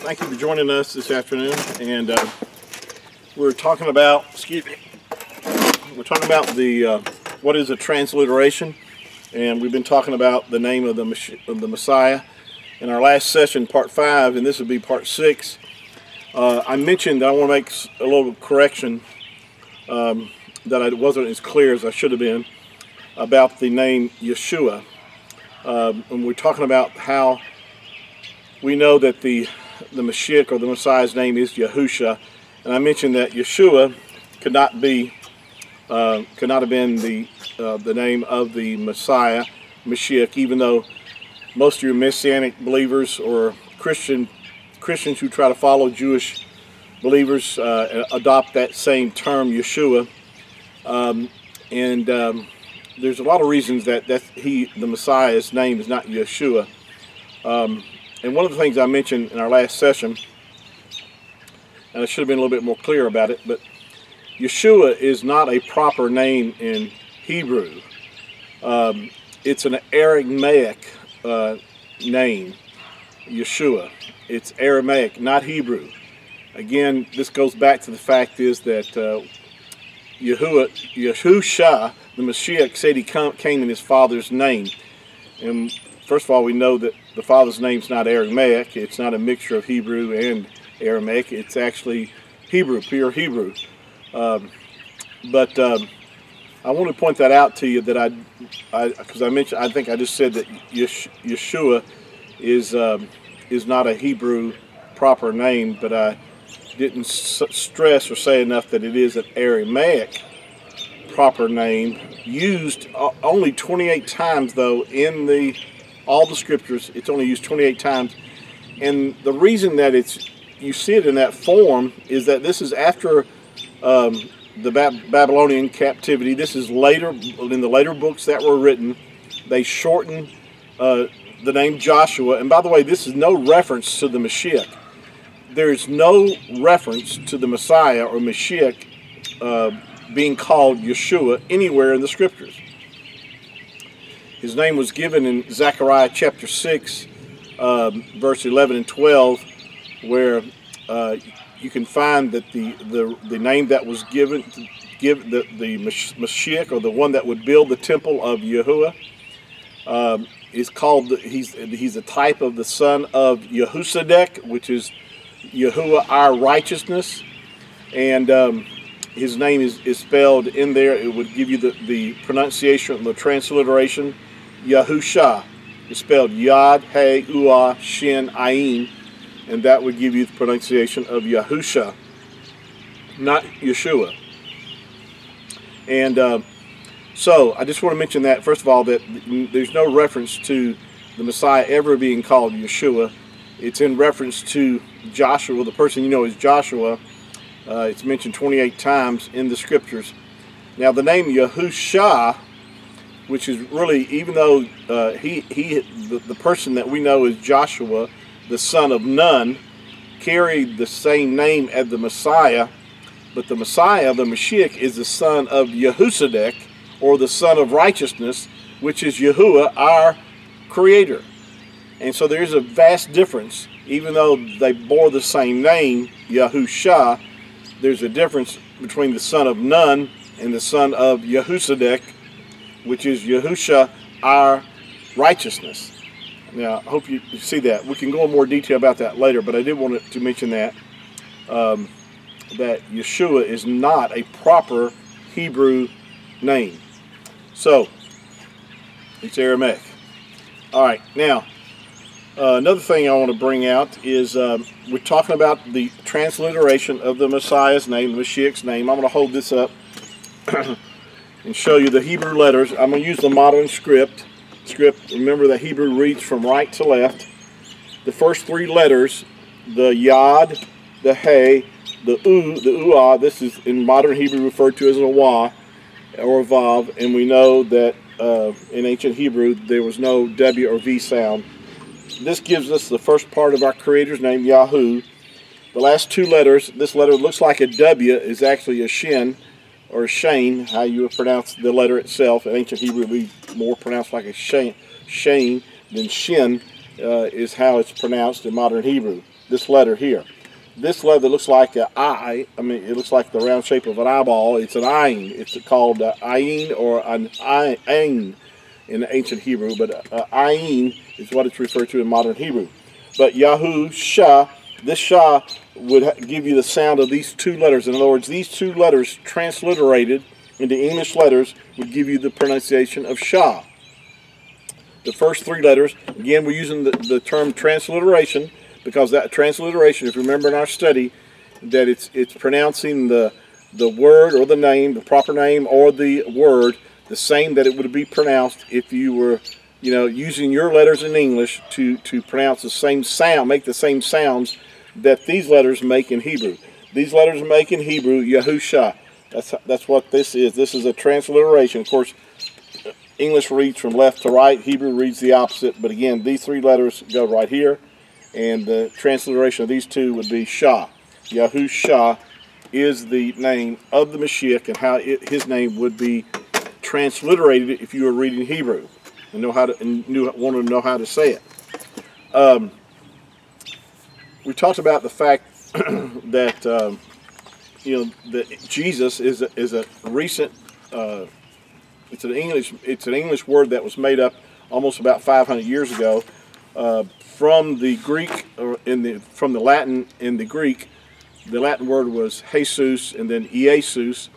Thank you for joining us this afternoon, and we're talking about, the what is a transliteration, and we've been talking about the name of the Messiah. In our last session, part 5, and this will be part 6, I mentioned that I want to make a little correction that I wasn't as clear as I should have been about the name Yeshua. And we're talking about how we know that the Mashiach, or the Messiah's name, is YAHU Sha, and I mentioned that Yeshua could not have been the name of the Messiah, Mashiach, even though most of your Messianic believers or Christians who try to follow Jewish believers adopt that same term, Yeshua. There's a lot of reasons that the Messiah's name is not Yeshua. And one of the things I mentioned in our last session, and I should have been a little bit more clear about it, but Yeshua is not a proper name in Hebrew. It's an Aramaic name, Yeshua. It's Aramaic, not Hebrew. Again, this goes back to the fact is that YAHU Sha, the Mashiach, said he came in his father's name. And first of all, we know that the father's name's not Aramaic. It's not a mixture of Hebrew and Aramaic. It's actually Hebrew, pure Hebrew. But I want to point that out to you, that because I think I just said that Yeshua is not a Hebrew proper name, but I didn't stress or say enough that it is an Aramaic proper name, used only 28 times though in all the scriptures. It's only used 28 times, and the reason that you see it in that form is that this is after the Babylonian captivity. This is later, in the later books that were written. They shortened the name Joshua, and by the way, this is no reference to the Mashiach. There is no reference to the Messiah or Mashiach being called Yeshua anywhere in the scriptures. His name was given in Zechariah chapter 6, verse 11 and 12, where you can find that the name that was given, the Mashiach, or the one that would build the temple of Yahuwah, is called, he's a type of the son of Yehosadek, which is Yahuwah, our righteousness. And his name is spelled in there. It would give you the pronunciation, the transliteration. YAHU Sha is spelled Yad, He, Uah, Shin, Ayin, and that would give you the pronunciation of YAHU Sha, not Yeshua. And so I just want to mention that, first of all, that there's no reference to the Messiah ever being called Yeshua. It's in reference to Joshua, the person you know is Joshua. It's mentioned 28 times in the scriptures. Now the name YAHU Sha, which is really, even though the person that we know is Joshua, the son of Nun, carried the same name as the Messiah, but the Messiah, the Mashiach, is the son of Yehosadek, or the son of righteousness, which is Yahuwah, our creator. And so there's a vast difference. Even though they bore the same name, YAHU Sha, there's a difference between the son of Nun and the son of Yehosadek, which is Yahusha, our righteousness. Now, I hope you see that. We can go in more detail about that later, but I did want to mention that that Yeshua is not a proper Hebrew name. So, it's Aramaic. All right, now, another thing I want to bring out is we're talking about the transliteration of the Messiah's name, the Mashiach's name. I'm going to hold this up and show you the Hebrew letters. I'm going to use the modern script. Remember that Hebrew reads from right to left. The first 3 letters, the Yad, the He, the U, the Uah, this is in modern Hebrew referred to as a Wah or a Vav, and we know that in ancient Hebrew there was no W or V sound. This gives us the first part of our Creator's name, Yahu. The last 2 letters, this letter looks like a W, is actually a Shin, or Shane, how you would pronounce the letter itself. In ancient Hebrew, it would be more pronounced like a Shane than Shin is how it's pronounced in modern Hebrew. this letter here. This letter looks like an eye. I mean, it looks like the round shape of an eyeball. It's an ayin. It's called ayin or an ayin in the ancient Hebrew, but ayin is what it's referred to in modern Hebrew. But YAHU Sha, this Sha would give you the sound of these two letters. In other words, these two letters transliterated into English letters would give you the pronunciation of Sha. The first three letters, again, we're using the term transliteration, because that transliteration, if you remember in our study, that it's pronouncing the word or the name, the proper name or the word, the same that it would be pronounced if you were, you know, using your letters in English to pronounce the same sound, make the same sounds that these letters make in Hebrew. These letters make in Hebrew YAHU Sha. That's what this is. This is a transliteration. Of course, English reads from left to right. Hebrew reads the opposite. But again, these three letters go right here. And the transliteration of these two would be Sha. YAHU Sha is the name of the Mashiach, and how his name would be transliterated if you were reading Hebrew and wanted to know how to say it. We talked about the fact that you know, that Jesus is a recent. It's an English word that was made up almost about 500 years ago. From the Greek, or from the Latin in the Greek, the Latin word was Jesus and then Jesus,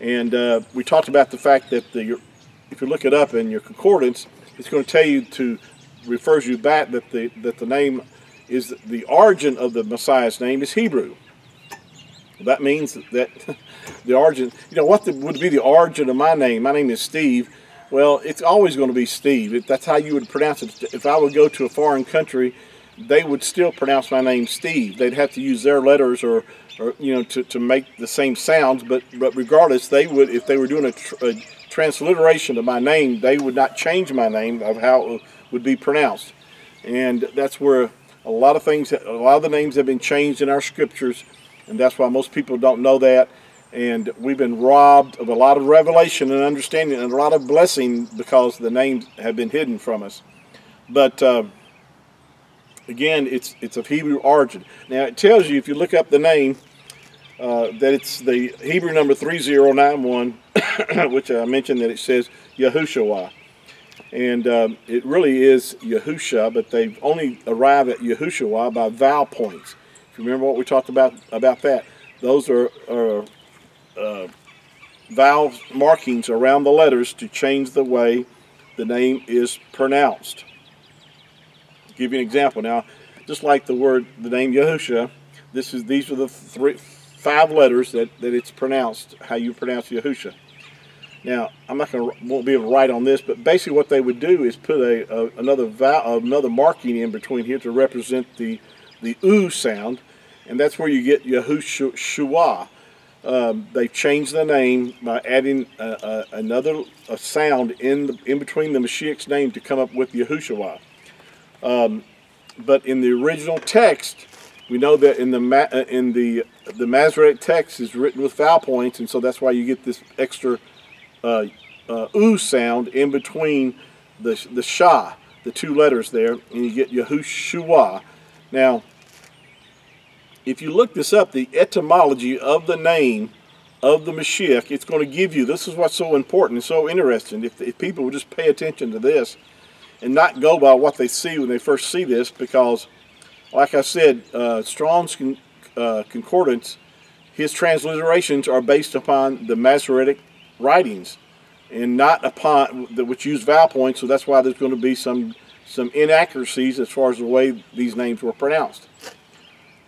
and we talked about the fact that if you look it up in your concordance, it's going to tell you refers you back that the name is the origin of the Messiah's name is Hebrew. That means that the origin, you know, what would be the origin of my name? My name is Steve. Well, it's always going to be Steve. That's how you would pronounce it. If I would go to a foreign country, they would still pronounce my name Steve. They'd have to use their letters or you know, to make the same sounds. But regardless, they would, if they were doing a transliteration of my name, they would not change my name of how it would be pronounced. And that's where a lot of the names have been changed in our scriptures, and that's why most people don't know that. And we've been robbed of a lot of revelation and understanding and a lot of blessing because the names have been hidden from us. But again, it's of Hebrew origin. Now it tells you, if you look up the name, that it's the Hebrew number 3091, which I mentioned that it says YAHU Sha. And it really is YAHU Sha, but they've only arrived at YAHU Sha by vowel points. If you remember what we talked about that, those are vowel markings around the letters to change the way the name is pronounced. I'll give you an example. Now, just like the name Yahusha, these are the 5 letters that it's pronounced, how you pronounce Yahusha. Now, won't be able to write on this, but basically what they would do is put another marking in between here to represent the U sound, and that's where you get YAHU Sha. They've changed the name by adding another sound in between the Mashiach's name to come up with Yahushua. But in the original text, we know that in the Masoretic text is written with vowel points, and so that's why you get this extra U sound in between the Sha, the 2 letters there, and you get Yahushua. Now, if you look this up, the etymology of the name of the Mashiach, it's going to give you, this is what's so important and so interesting, if people would just pay attention to this and not go by what they see when they first see this, because, like I said, Strong's Concordance, his transliterations are based upon the Masoretic writings and not upon, which use vowel points, so that's why there's going to be some inaccuracies as far as the way these names were pronounced.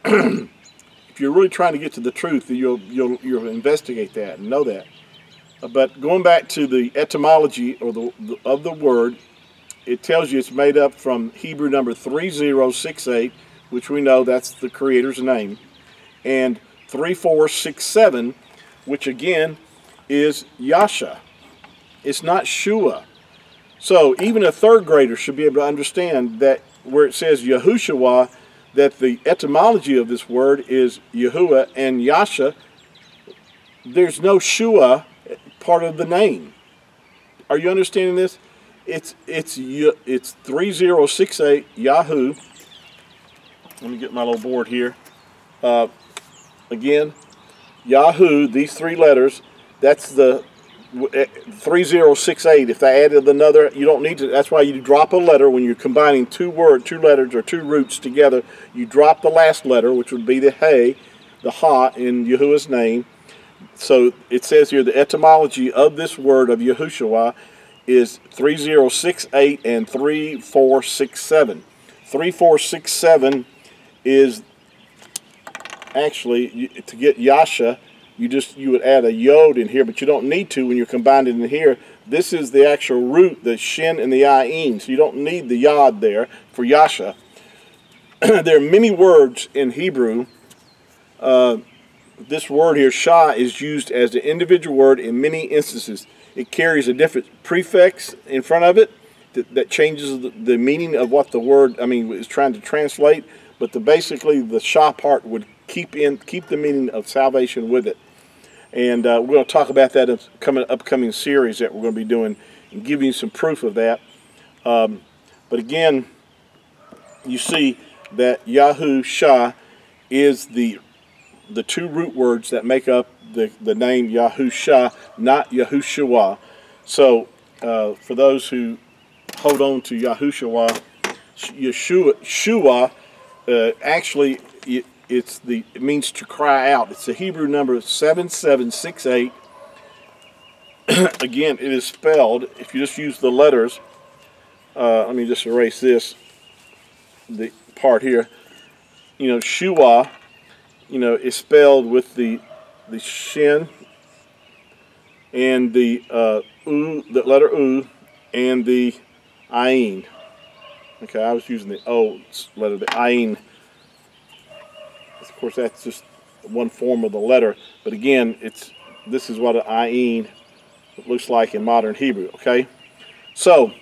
If you're really trying to get to the truth, you'll investigate that and know that. But going back to the etymology of the word, it tells you it's made up from Hebrew number 3068, which we know that's the Creator's name, and 3467, which again is Yasha. It's not Shua. So even a 3rd grader should be able to understand that where it says Yahushua, that the etymology of this word is Yahuwah and Yasha. There's no Shua part of the name. Are you understanding this? It's 3068 Yahu, Let me get my little board here. Again, YAHU, these three letters, that's the 3068. If they added another, you don't need to. That's why you drop a letter when you're combining two letters or two roots together. You drop the last letter, which would be the hey, the ha in Yahuwah's name. So it says here the etymology of this word of YAHU Sha is 3068 and 3467. 3467 is actually, to get Yasha, you would add a yod in here, but you don't need to when you're combined in here. This is the actual root, the shin and the ayin, so you don't need the yod there for Yasha. There are many words in Hebrew. This word here, Sha, is used as the individual word in many instances. It carries a different prefix in front of it that changes the meaning of what the word, is trying to translate. But basically, the Sha part would keep the meaning of salvation with it. And we're going to talk about that in upcoming series that we're going to be doing and giving you some proof of that. But again, you see that YAHU Sha is the two root words that make up the name YAHU Sha, not YAHU Sha. So for those who hold on to YAHU Sha, Yeshua, actually it means to cry out. It's the Hebrew number 7768. Again, it is spelled, if you just use the letters, let me just erase this, the part here, Shua, is spelled with the shin and the the letter u and the ayin. Okay, I was using the o letter, the ayin. Of course, that's just one form of the letter, but again, this is what an ayin looks like in modern Hebrew. Okay, so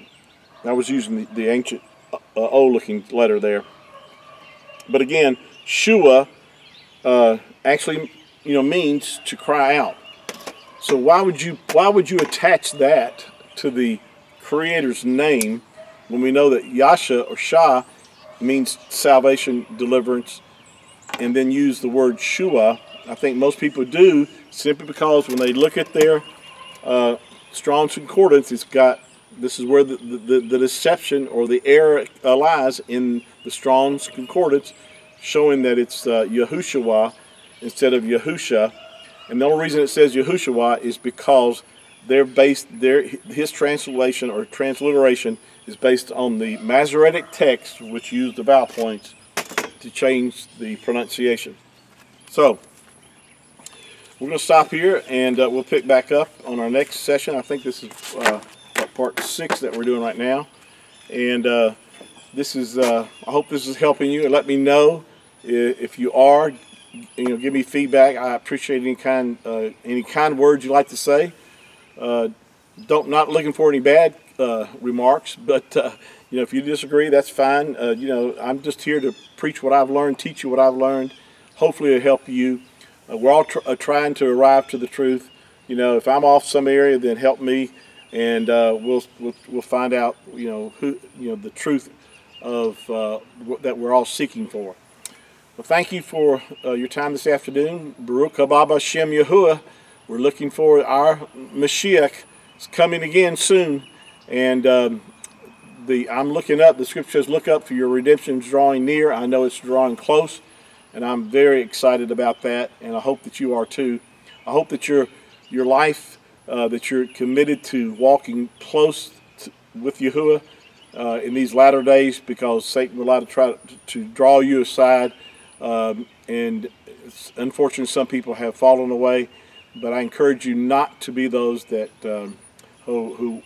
I was using the ancient o-looking letter there, but again, Shua actually means to cry out. So why would you attach that to the Creator's name when we know that Yasha or Sha means salvation, deliverance, and then use the word Shua? I think most people do, simply because when they look at their Strong's Concordance, this is where the deception or the error lies in the Strong's Concordance, showing that it's Yahushua instead of Yahusha. And the only reason it says Yahushua is because his translation or transliteration is based on the Masoretic text, which used the vowel points to change the pronunciation. So we're going to stop here, and we'll pick back up on our next session. I think this is part 6 that we're doing right now, and this is I hope this is helping you, and let me know if you are. Give me feedback. I appreciate any kind words you like to say. Not looking for any bad remarks, but if you disagree, that's fine. I'm just here to preach what I've learned, teach you what I've learned. Hopefully it'll help you. We're all trying to arrive to the truth. If I'm off some area, then help me, and we'll find out the truth of that we're all seeking for. Well, thank you for your time this afternoon. Baruch haba Hashem Yahuwah. We're looking for our Mashiach. It's coming again soon, and I'm looking up. The scripture says, "Look up, for your redemption is drawing near." I know it's drawing close, and I'm very excited about that. And I hope that you are too. I hope that your life, that you're committed to walking close with Yahuwah in these latter days, because Satan will like to try to draw you aside. And unfortunately, some people have fallen away, but I encourage you not to be those that who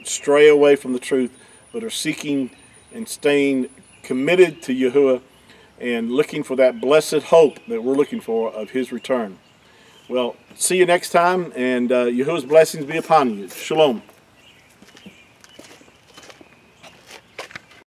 stray away from the truth, but are seeking and staying committed to Yahuwah and looking for that blessed hope that we're looking for of His return. Well, see you next time, and Yahuwah's blessings be upon you. Shalom.